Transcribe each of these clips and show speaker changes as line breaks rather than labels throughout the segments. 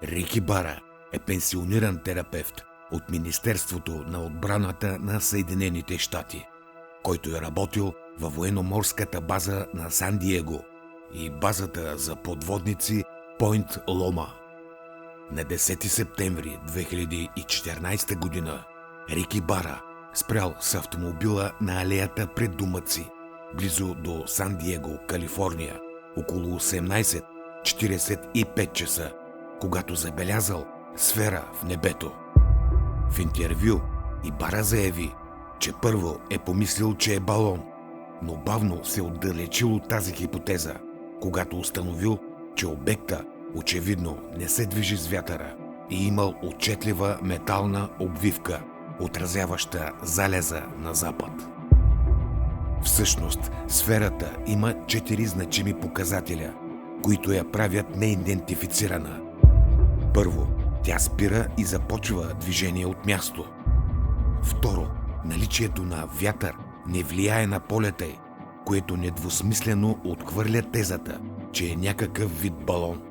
Рик Ибара е пенсиониран терапевт от Министерството на отбраната на Съединените Щати, който е работил във военноморската база на Сан Диего и базата за подводници Пойнт Лома. На 10 септември 2014 година Рик Ибара спрял с автомобила на алеята пред домът си, близо до Сан Диего, Калифорния, около 18:45 часа, когато забелязал сфера в небето. В интервю Ибара заяви, че първо е помислил, че е балон, но бавно се отдалечил от тази хипотеза, когато установил, че обекта очевидно не се движи с вятъра и имал отчетлива метална обвивка, отразяваща залеза на запад. Всъщност, сферата има 4 значими показателя, които я правят неидентифицирана. Първо, тя спира и започва движение от място. Второ, наличието на вятър не влияе на полета й, което недвусмислено отхвърля тезата, че е някакъв вид балон.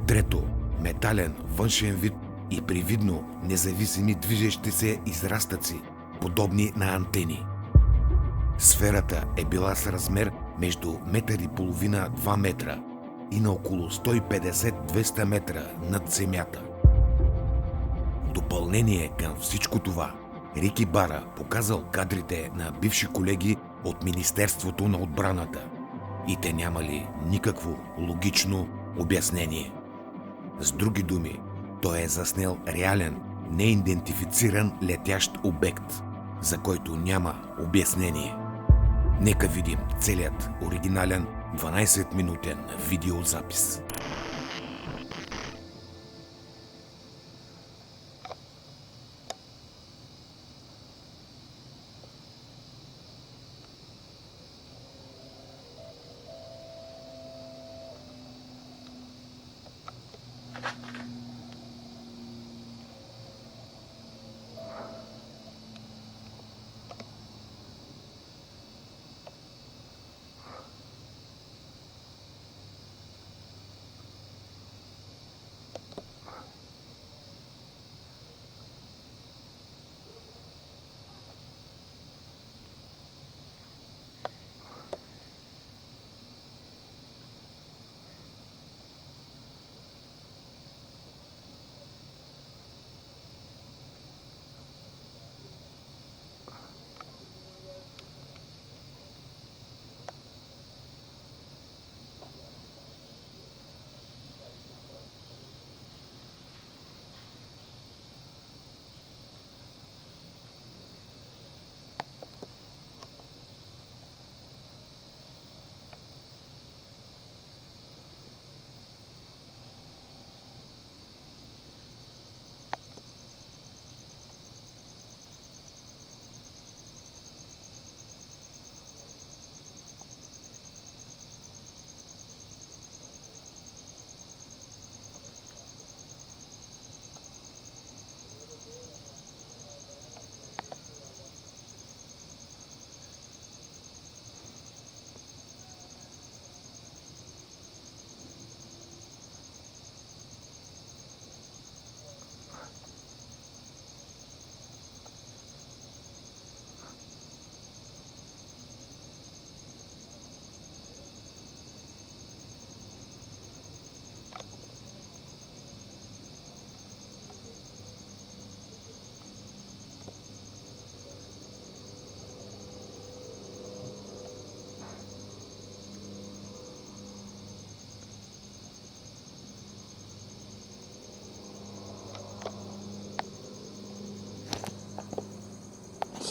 Трето, метален външен вид и привидно независими движещи се израстъци, подобни на антени. Сферата е била с размер между 1,5-2 метра и на около 150-200 метра над земята. В допълнение към всичко това, Рик Ибара показал кадрите на бивши колеги от Министерството на отбраната и те нямали никакво логично обяснение. С други думи, той е заснел реален, неидентифициран летящ обект, за който няма обяснение. Нека видим целият оригинален 12-минутен видеозапис.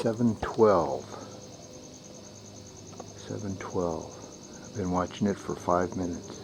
Seven 12. I've been watching it for 5 minutes.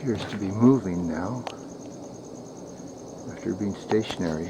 appears to be moving now after being stationary.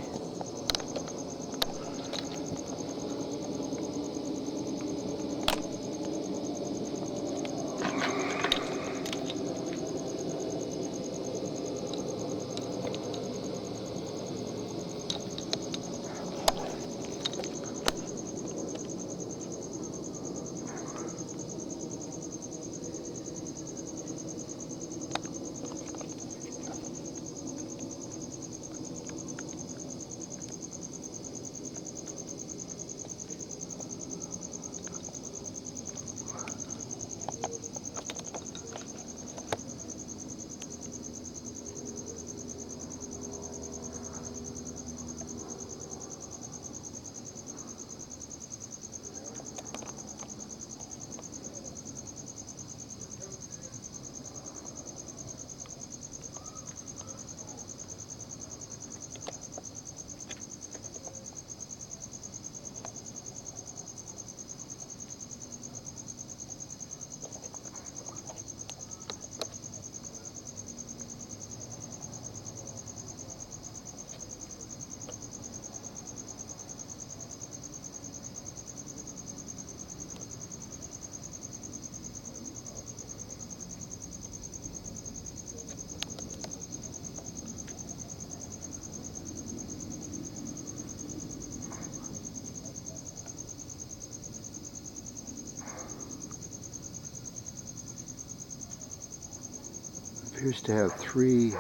Appears to have 3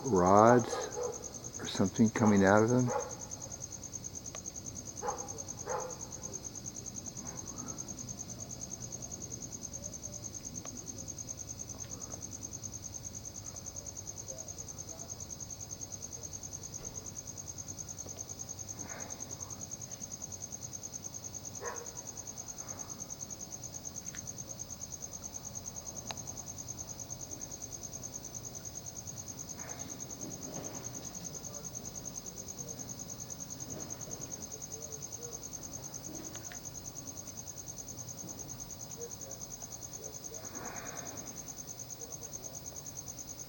rods or something coming out of them.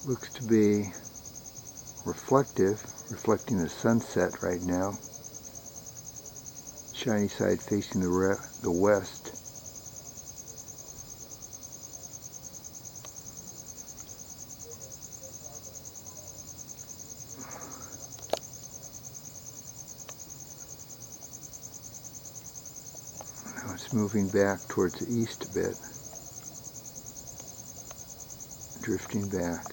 Looks to be reflecting the sunset right now. Shiny side facing the west. Now it's moving back towards the east a bit. Drifting back.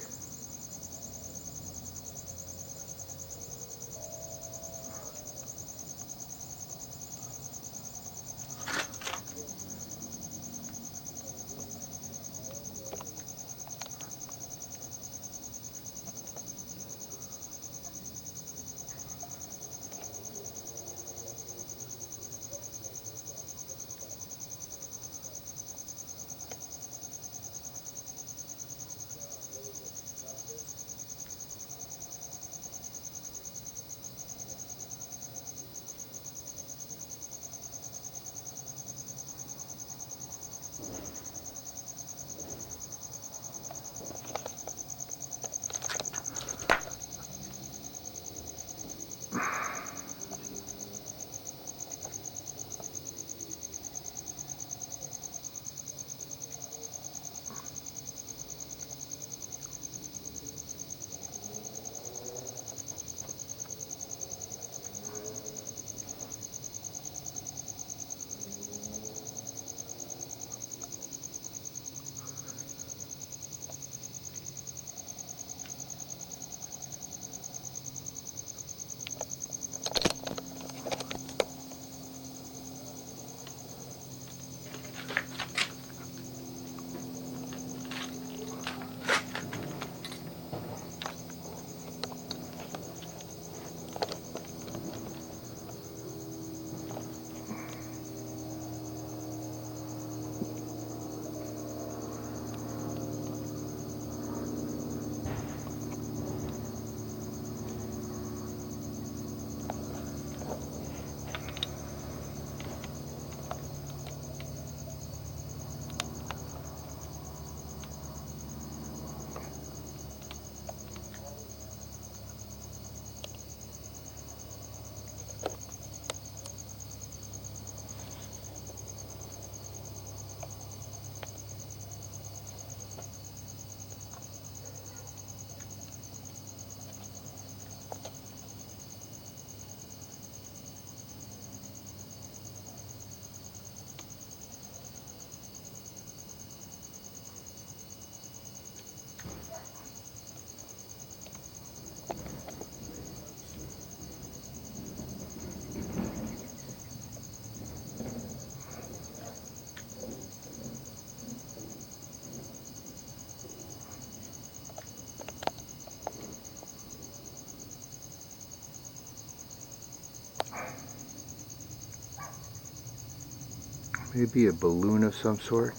Maybe a balloon of some sort.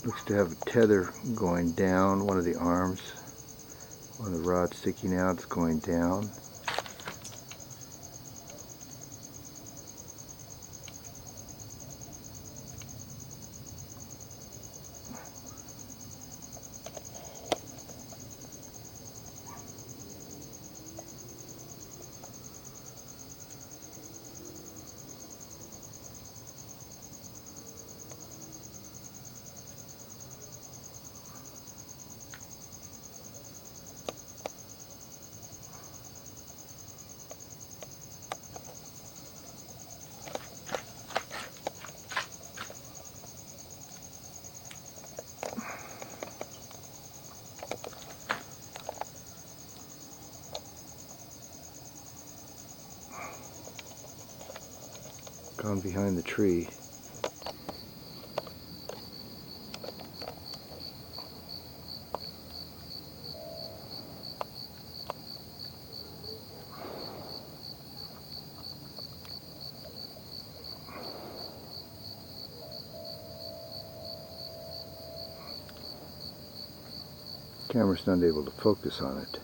Looks to have a tether going down, one of the arms, one of the rods sticking out is going down. Gone behind the tree. Camera's not able to focus on it.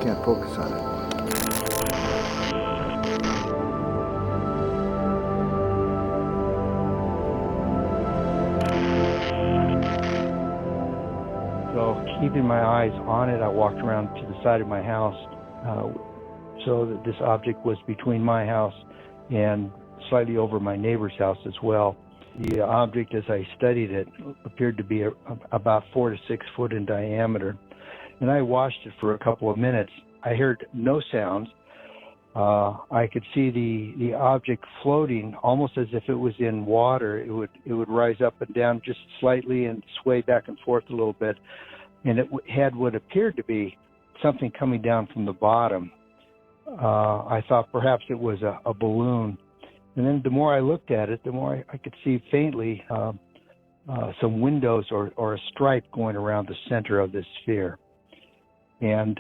Can't focus on it.
So keeping my eyes on it, I walked around to the side of my house so that this object was between my house and slightly over my neighbor's house as well. The object, as I studied it, appeared to be about 4 to 6 foot in diameter. And I watched it for a couple of minutes. I heard no sounds. I could see the object floating almost as if it was in water. It would rise up and down just slightly and sway back and forth a little bit. And it had what appeared to be something coming down from the bottom. I thought perhaps it was a balloon. And then the more I looked at it, the more I could see faintly some windows or a stripe going around the center of this sphere. And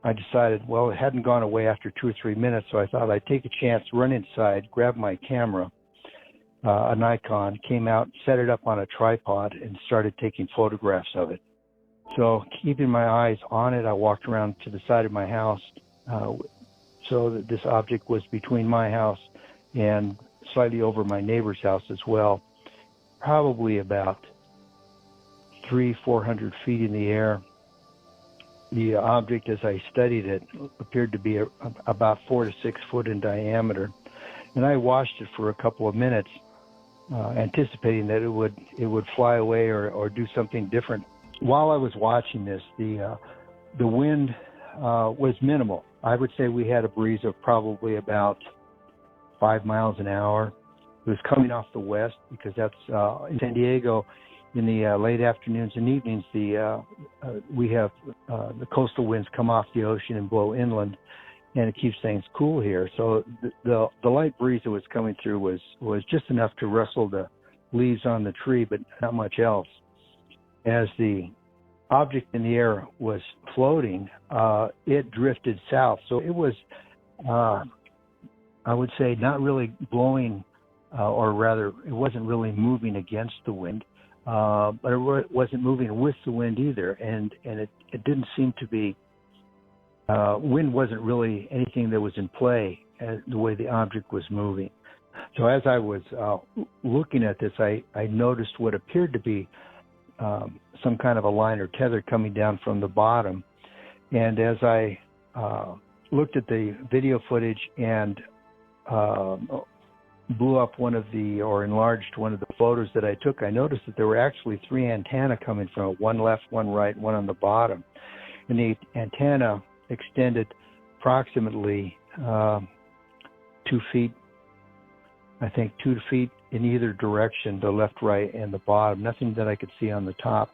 I decided, well, it hadn't gone away after 2 or 3 minutes, so I thought I'd take a chance, run inside, grab my camera, a Nikon, came out, set it up on a tripod, and started taking photographs of it. So keeping my eyes on it, I walked around to the side of my house so that this object was between my house and slightly over my neighbor's house as well, probably about 300-400 feet in the air. The object, as I studied it, appeared to be about 4 to 6 foot in diameter. And I watched it for a couple of minutes, anticipating that it would fly away or do something different. While I was watching this, the wind was minimal. I would say we had a breeze of probably about 5 miles an hour. It was coming off the west because that's in San Diego. In the late afternoons and evenings, we have the coastal winds come off the ocean and blow inland, and it keeps things cool here. So the light breeze that was coming through was just enough to rustle the leaves on the tree, but not much else. As the object in the air was floating, it drifted south. So it was, I would say, not really blowing, or rather, it wasn't really moving against the wind. But it wasn't moving with the wind either, and it didn't seem to be, wind wasn't really anything that was in play as the way the object was moving. So as I was looking at this, I noticed what appeared to be some kind of a line or tether coming down from the bottom. And as I looked at the video footage and blew up or enlarged one of the photos that I took, I noticed that there were actually 3 antennae coming from it, one left, one right, one on the bottom. And the antenna extended approximately 2 feet, I think 2 feet in either direction, the left, right, and the bottom, nothing that I could see on the top.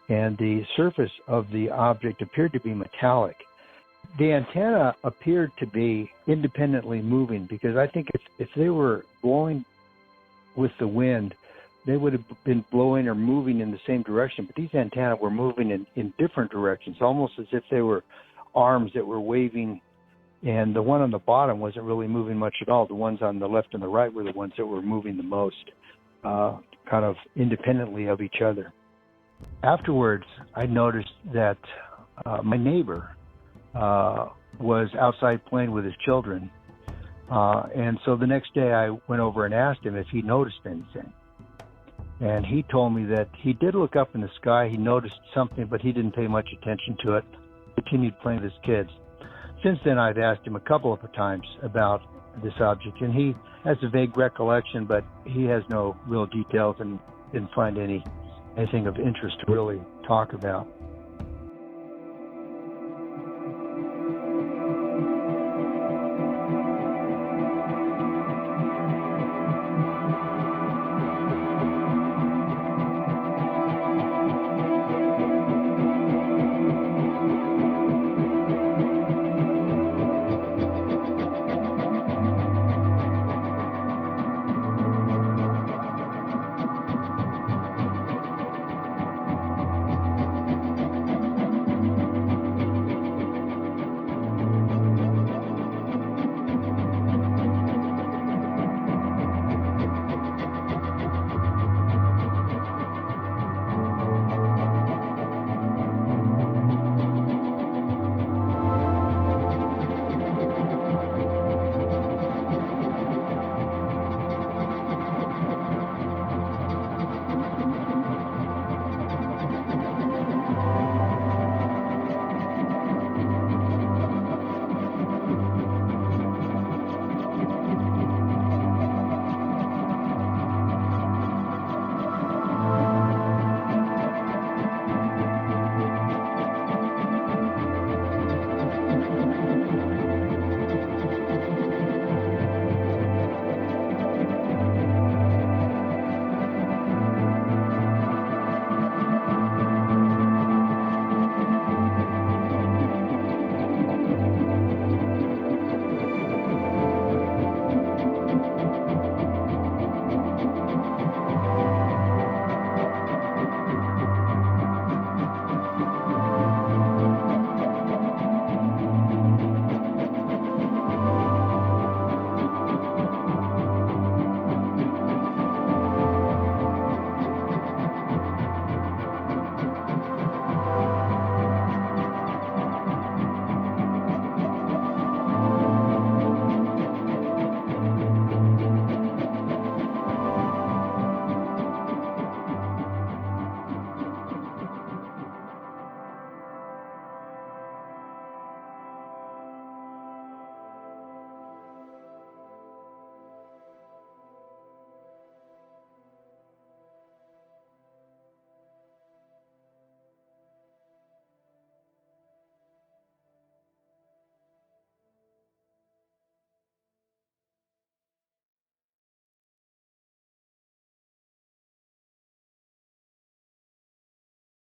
And the surface of the object appeared to be metallic. The antenna appeared to be independently moving, because I think if they were blowing with the wind, they would have been blowing or moving in the same direction. But these antennae were moving in different directions, almost as if they were arms that were waving. And the one on the bottom wasn't really moving much at all. The ones on the left and the right were the ones that were moving the most, kind of independently of each other. Afterwards, I noticed that my neighbor was outside playing with his children. And so the next day I went over and asked him if he noticed anything. And he told me that he did look up in the sky. He noticed something, but he didn't pay much attention to it. Continued playing with his kids. Since then, I've asked him a couple of times about this object, and he has a vague recollection, but he has no real details and didn't find anything of interest to really talk about.